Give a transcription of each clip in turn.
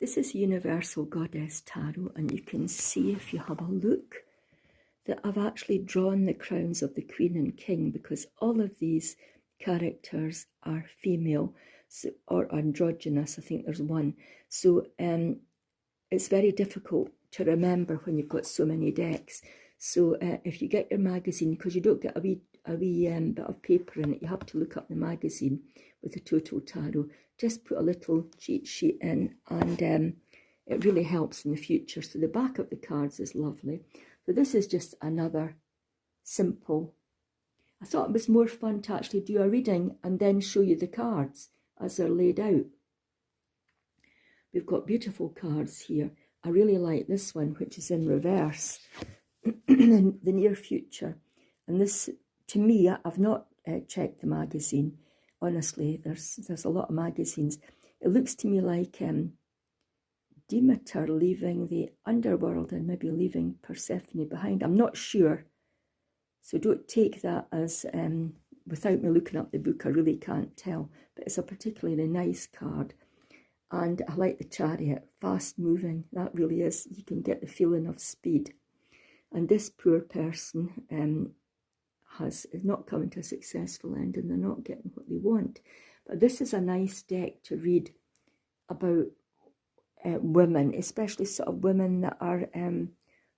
This is Universal Goddess Tarot, and you can see if you have a look that I've actually drawn the crowns of the Queen and King, because all of these characters are female or androgynous. I think there's one. So it's very difficult to remember when you've got so many decks. So if you get your magazine, because you don't get a wee bit of paper in it, you have to look up the magazine with the Total Tarot. Just put a little cheat sheet in, and it really helps in the future. So the back of the cards is lovely. So this is just another simple. I thought it was more fun to actually do a reading and then show you the cards as they're laid out. We've got beautiful cards here. I really like this one, which is in reverse, in the near future. And this, to me, I've not checked the magazine. Honestly, there's a lot of magazines. It looks to me like Demeter leaving the underworld and maybe leaving Persephone behind. I'm not sure. So don't take that as, without me looking up the book, I really can't tell. But it's a particularly nice card. And I like the Chariot, fast moving. That really is, you can get the feeling of speed. And this poor person is not coming to a successful end, and they're not getting what they want. But this is a nice deck to read about women, especially sort of women that are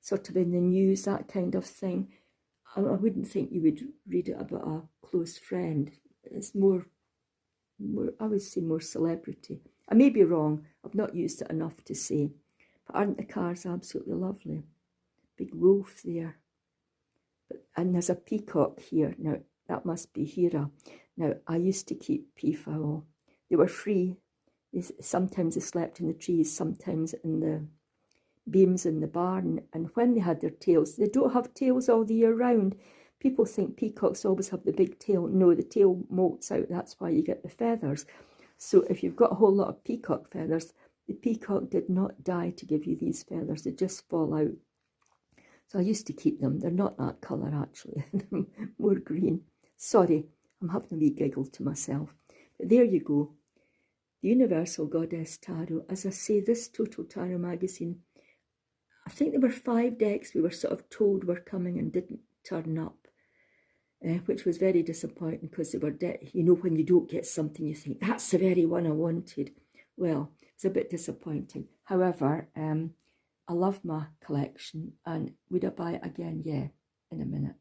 sort of in the news, that kind of thing. I wouldn't think you would read it about a close friend. It's more, I would say more celebrity. I may be wrong, I've not used it enough to say. But aren't the cards absolutely lovely? Big wolf there. And there's a peacock here. Now, that must be Hera. Now, I used to keep peafowl. They were free. Sometimes they slept in the trees, sometimes in the beams in the barn. And when they had their tails, they don't have tails all the year round. People think peacocks always have the big tail. No, the tail molts out. That's why you get the feathers. So if you've got a whole lot of peacock feathers, the peacock did not die to give you these feathers. They just fall out. So I used to keep them. They're not that colour, actually. They're more green. Sorry, I'm having a wee giggle to myself. But there you go. The Universal Goddess Tarot. As I say, this Total Tarot magazine, I think there were 5 decks we were sort of told were coming and didn't turn up, which was very disappointing, because they were, you know, when you don't get something, you think, that's the very one I wanted. Well, it's a bit disappointing. However, I love my collection, and would I buy it again? Yeah, in a minute.